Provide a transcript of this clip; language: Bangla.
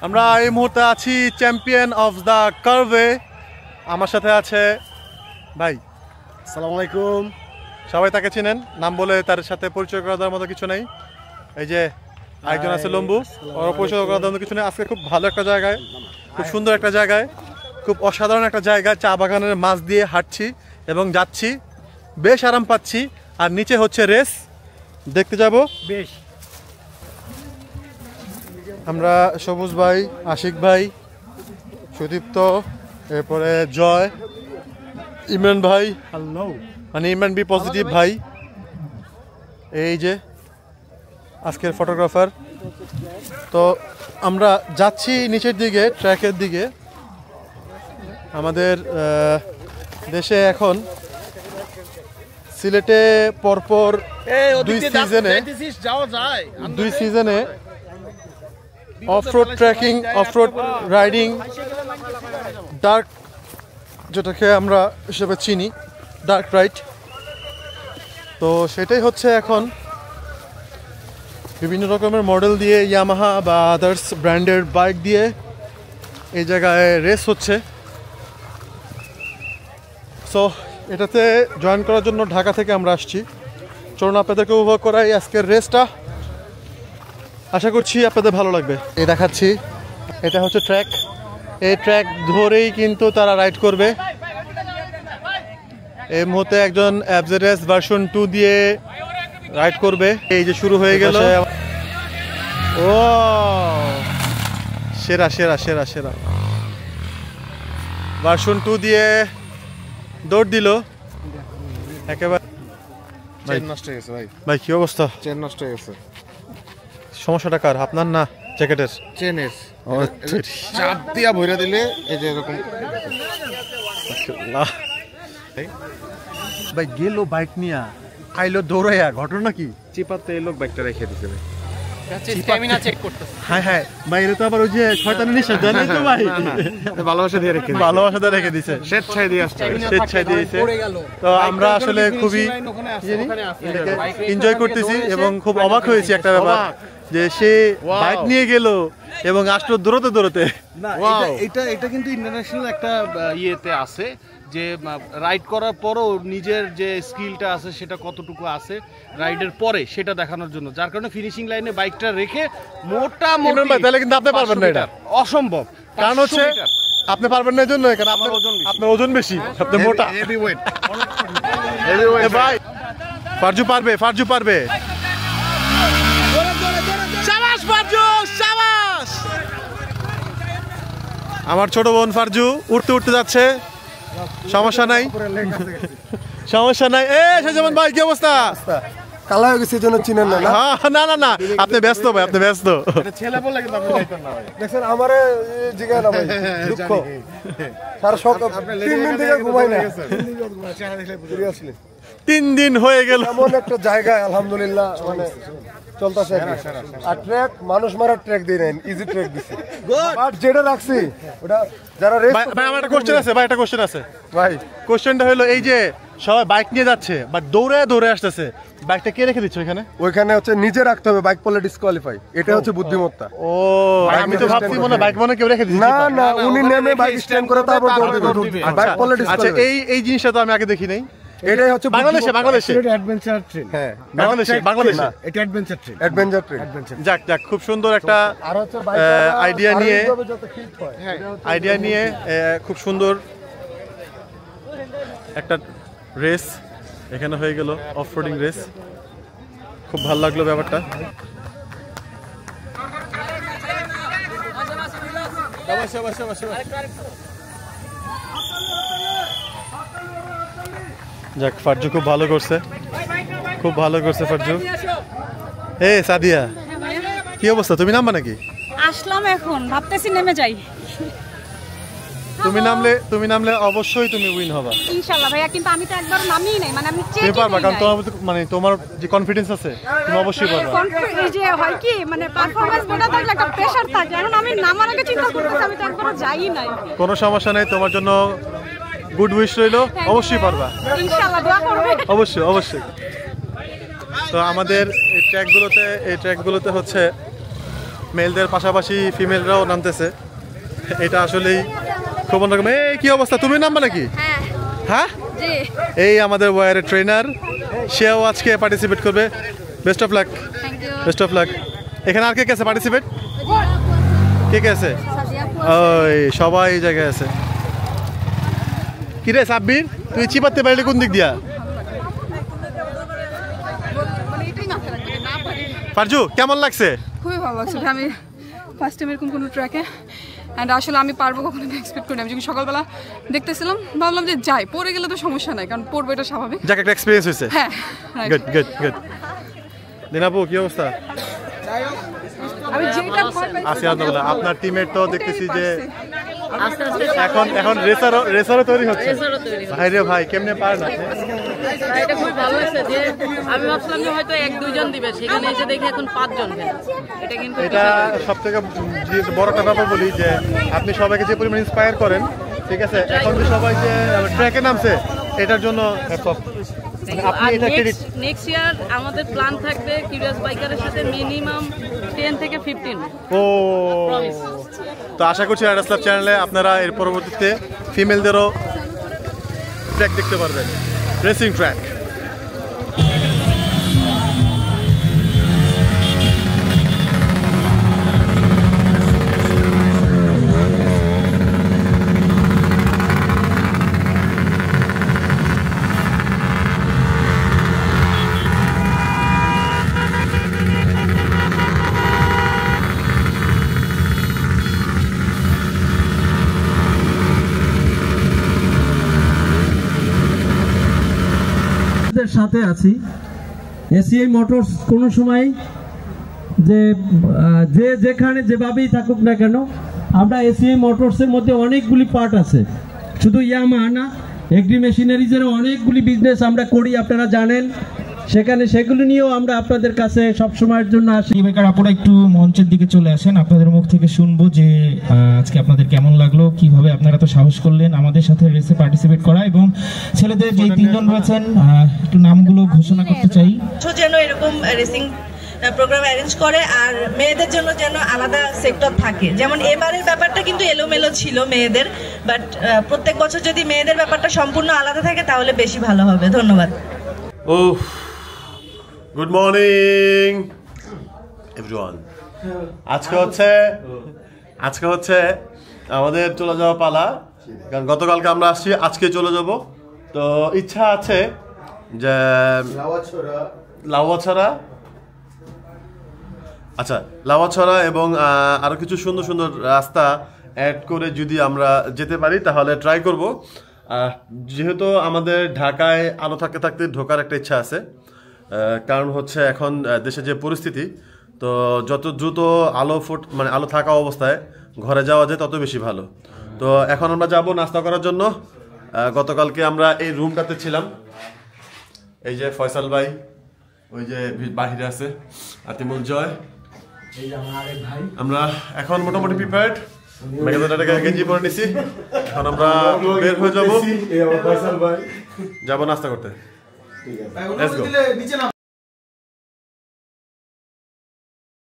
আমরা এই মুহূর্তে আছি চ্যাম্পিয়ন অফ দ্য কার্ভে। আমার সাথে আছে ভাই। আসসালামু আলাইকুম। সবাই তাকে চিনেন, নাম বলে তার সাথে পরিচয় করা দেওয়ার মতো কিছু নেই। এই যে আরেকজন আছে লম্বু, ওর পরিচয় করা দেওয়ার মতো কিছু নেই। আজকে খুব ভালো একটা জায়গায়, খুব সুন্দর একটা জায়গায়, খুব অসাধারণ একটা জায়গায় চা বাগানের মাছ দিয়ে হাঁটছি এবং যাচ্ছি, বেশ আরাম পাচ্ছি। আর নিচে হচ্ছে রেস দেখতে যাব। বেশ আমরা সবুজ ভাই, আশিক ভাই, সুদীপ্ত, এরপরে জয়, ইমরান ভাই, হ্যালো, মানে ইমরান বি পজিটিভ ভাই, এই যে আজকের ফটোগ্রাফার। তো আমরা যাচ্ছি নিচের দিকে, ট্র্যাকের দিকে। আমাদের দেশে এখন সিলেটে পরপর দুই সিজনে off-road trekking, off-road riding, dark যেটাকে আমরা হিসেবে চিনি, ডার্ক রাইড। তো সেটাই হচ্ছে এখন বিভিন্ন রকমের মডেল দিয়ে, ইয়ামাহা বা আদার্স ব্র্যান্ডের বাইক দিয়ে এই জায়গায় রেস হচ্ছে। সো এটাতে জয়েন করার জন্য ঢাকা থেকে আমরা আসছি। চলুন আপনাদেরকে উপভোগ করাই আজকের রেসটা। আশা করছি আপনাদের ভালো লাগবে। এই দেখাচ্ছি, এটা হচ্ছে ট্র্যাক। এই ট্র্যাক ধরেই কিন্তু তারা রাইড করবে। এই মুহূর্তে একজন অ্যাবজেরেস ভার্সন 2 দিয়ে রাইড করবে। এই যে শুরু হয়ে গেল। ও সেরা সেরা সেরা সেরা ভার্সন 2 দিয়ে দৌড় দিল একেবারে। চেন নষ্ট হয়ে গেছে ভাই। ভাই কি অবস্থা? চেন নষ্ট হয়ে গেছে। সমস্যাটা কার? আপনার না জ্যাকেটের? চেনের চাপ দিয়া ভইরা দিলে এই যে এরকম। ভাই গেল বাইক নিয়ে, আইলো দৌড়াইয়া, ঘটনা কি? চিপাতে এই লোক বাইকটা রেখে দিছে ভাই। স্ট্যামিনা চেক করতেছে। হ্যাঁ হ্যাঁ ভাই, এটা তো আবার ওই যে শয়তানের নিশা জানেন তো ভাই। ভালোবাসা দিয়ে রেখে দিছে, ভালোবাসা দিয়ে রেখে দিছে, স্বেচ্ছায় দিয়ে আসছে, স্বেচ্ছায় দিয়েছে। তো আমরা আসলে খুবই এনজয় করতেছি এবং খুব অবাক হয়েছি একটা ব্যাপার, যে সে বাইক নিয়ে গেল এবং আসলো দৌড়তে দৌড়তে। এটা কিন্তু ইন্টারন্যাশনাল একটা ইয়েতে আছে যে রাইড করার পরও নিজের যে স্কিলটা আছে সেটা কতটুকু আছে রাইডের পরে সেটা দেখানোর জন্য, যার কারণে ফিনিশিং লাইনে বাইকটা রেখে মোটামুটি। তাহলে কিন্তু আপনি পারবেন না, এটা অসম্ভব। কারণ হচ্ছে আপনি পারবেন না এই জন্য, কারণ আপনার ওজন বেশি, আপনি মোটা। ভাই ফারজু পারবে, ফারজু পারবে। শাবাশ ফারজু, শাবাশ। আমার ছোট বোন ফারজু উঠতে উঠতে যাচ্ছে, সমস্যা নাই, সমস্যা নাই। এ শাহজামান ভাই কি অবস্থা? কালা হয়ে গেছে জন্য চিনেন না? না না না, আপনি ব্যস্ত ভাই, আপনি ব্যস্ত। ছেলে বললে কিন্তু আপনি যাইতেন না ভাই। দেখছেন আমারে জিগায় না ভাই, দুঃখ। সারা সকাল 3 দিন থেকে ঘুমাই না। 3 দিন হয়ে গেল। এমন একটা জায়গায় আলহামদুলিল্লাহ মানে চলতেছে। আর ট্র্যাক মানুষ মারার ট্র্যাক দিয়ে নেন, ইজি ট্র্যাক দিছে। বাট যেটা রাখছি ওটা যারা রেস। ভাই আমার একটা কোশ্চেন আছে, ভাই একটা কোশ্চেন আছে ভাই। কোশ্চেনটা হলো এই যে সবাই বাইক নিয়ে যাচ্ছে বাট দৌড়ে দৌড়ে আসতেছে, বাইকটা কে রেখে দিচ্ছে ওখানে? ওইখানে হচ্ছে নিজে রাখতে হবে, বাইক পড়লে ডিসকোয়ালিফাই। এটা হচ্ছে বুদ্ধিমত্তা। ও আমি তো ভাবছি মনে বাইক মনে কেউ রেখে দিচ্ছে। না না, উনি নেমে বাইক স্ট্যান্ড করে তারপর দৌড় দিবে। বাইক পড়লে আচ্ছা, ডিসকোয়ালিফাই। এই জিনিসটা তো আমি আগে দেখি নাই। এটাই হচ্ছে বাংলাদেশে, বাংলাদেশে এটা অ্যাডভেঞ্চার ট্রেন। হ্যাঁ বাংলাদেশে, বাংলাদেশে এটা অ্যাডভেঞ্চার ট্রেন। Adventure train. যাক যাক, খুব সুন্দর একটা আর হচ্ছে বাইক আইডিয়া নিয়ে, যত ফিট হয় আইডিয়া নিয়ে খুব সুন্দর একটা রেস এখানে হয়ে গেল, অফরোডিং রেস। খুব ভালো লাগলো ব্যাপারটা। যাক, ফারজু খুব ভালো করছে, খুব ভালো করছে ফারজু। এ সাদিয়া কি অবস্থা? তুমি নামবা নাকি? আসলাম, এখন ভাবতেছি নেমে যাই। তুমি নামলে অবশ্যই তুমি উইন হবা ইনশাআল্লাহ ভাইয়া, কিন্তু আমি তো একবার নামিই নাই, মানে আমি চেক তুমি পারবা, কারণ তোমার যে কনফিডেন্স আছে তুমি অবশ্যই পারবা। কনফিডেন্স যে হয় কি, মানে পারফরম্যান্স বড় থাকলে একটা প্রেসার থাকে। এখন আমি নামার আগে চিন্তা করতেছি, আমি তো একবারও যাই নাই। কোনো সমস্যা নাই, তোমার জন্য গুড উইশ রইলো, অবশ্যই পারবা ইনশাআল্লাহ, দোয়া করবে। অবশ্যই অবশ্যই। তো আমাদের এই ট্র্যাকগুলোতে হচ্ছে মেলদের পাশাপাশি ফিমেলরাও নামতেছে। এটা আসলেই খুব অন্যরকম। এই কি অবস্থা, তুমি নামবে নাকি? হ্যাঁ, এই আমাদের ওয়ারের ট্রেনার, সেও আজকে পার্টিসিপেট করবে। Best of luck, best of luck. এখানে আর কে কে আছে পার্টিসিপেট? কে কে আছে? ওই সবাই এই জায়গায় আছে। কিরে সাব্বির, তুই চিপাতে পারলি কোন দিক দিয়া? পারজু, কেমন লাগছে? খুবই ভালো লাগছে। আমি ফার্স্ট টাইম এরকম কোনো ট্র্যাকে, অ্যান্ড আসলে আমি পারবো কখনো এক্সপেক্ট করি। আমি যখন সকালবেলা দেখতেছিলাম ভাবলাম যে যাই, পড়ে গেলে তো সমস্যা নাই, কারণ পড়বো এটা স্বাভাবিক। যাক, একটা এক্সপেরিয়েন্স হয়েছে। হ্যাঁ, গুড গুড গুড। দিনাপু কি অবস্থা? আমি যেটা ভয় পাইছি, আসি আলহামদুলিল্লাহ। আপনার টিমের তো দেখতেছি যে এখন রেসারও তৈরি হচ্ছে। ভাই রে ভাই, কেমনে পারেন আপনি? এটা খুব ভালো হয়েছে যে আমি ভাবছিলাম যে হয়তো 1-2 জন দিবে, সেখানে এসে দেখি এখন 5 জন। এটা কিন্তু এটা সবথেকে বড় একটা ব্যাপার বলি যে আপনি সবাইকে যে পরিমাণ ইন্সপায়ার করেন, ঠিক আছে, এখন যে সবাই যে ট্র্যাকে নামছে এটার জন্য আপনি এটা ক্রেডিট। নেক্সট ইয়ার আমাদের প্ল্যান থাকবে কিউরিয়াস বাইকারের সাথে মিনিমাম 10 থেকে 15। ও, তো আশা করছি রাইডার্স ক্লাব চ্যানেলে আপনারা এর পরবর্তীতে ফিমেলদেরও ট্র্যাক দেখতে পারবেন, রেসিং ট্র্যাক। সাথে আছি। এসিআই মোটরস কোনো সময় যে যেখানে যেভাবেই থাকুক না কেন, আমরা এসিআই মোটরসের মধ্যে অনেকগুলি পার্ট আছে, শুধু ইয়ামাহা না, এগ্রি মেশিনারিজেরও অনেকগুলি বিজনেস আমরা করি, আপনারা জানেন। সেখানে সেগুলো নিয়েও আমরা আপনাদের কাছে সবসময়ের জন্য আসি। বেকার আপুরা একটু মঞ্চের দিকে চলে আসেন, আপনাদের মুখ থেকে শুনবো যে আজকে আপনাদের কেমন লাগলো, কিভাবে আপনারা তো সাহস করলেন আমাদের সাথে রেসে পার্টিসিপেট করা, এবং ছেলেদের যে 3 জন রয়েছেন একটু নামগুলো ঘোষণা করতে চাই। যেন এরকম রেসিং প্রোগ্রাম অ্যারেঞ্জ করে, আর মেয়েদের জন্য যেন আলাদা সেক্টর থাকে। যেমন এবারের ব্যাপারটা কিন্তু এলোমেলো ছিল মেয়েদের, বাট প্রত্যেক বছর যদি মেয়েদের ব্যাপারটা সম্পূর্ণ আলাদা থাকে তাহলে বেশি ভালো হবে। ধন্যবাদ। Good morning everyone. আজকে হচ্ছে আমাদের চলে যাওয়া পালা, কারণ গতকালকে আমরা আসছি, আজকে চলে যাব। তো ইচ্ছা আছে যে লাউয়াছড়া এবং আরো কিছু সুন্দর সুন্দর রাস্তা অ্যাড করে যদি আমরা যেতে পারি তাহলে ট্রাই করব। যেহেতু আমাদের ঢাকায় আলো থাকতে থাকতে ঢোকার একটা ইচ্ছা আছে, কারণ হচ্ছে এখন দেশে যে পরিস্থিতি, তো যত দ্রুত আলো থাকা অবস্থায় ঘরে যাওয়া যায় তত বেশি ভালো। তো এখন আমরা যাব নাস্তা করার জন্য। গতকালকে আমরা এই রুমটাতে ছিলাম, এই যে ফয়সাল ভাই ওই যে বাহিরে আছে, আতিমুল জয়, আমরা এখন মোটামুটি প্রিপেয়ার্ড। গেঞ্জি পরে নিছি, এখন আমরা বের হয়ে যাবো নাস্তা করতে।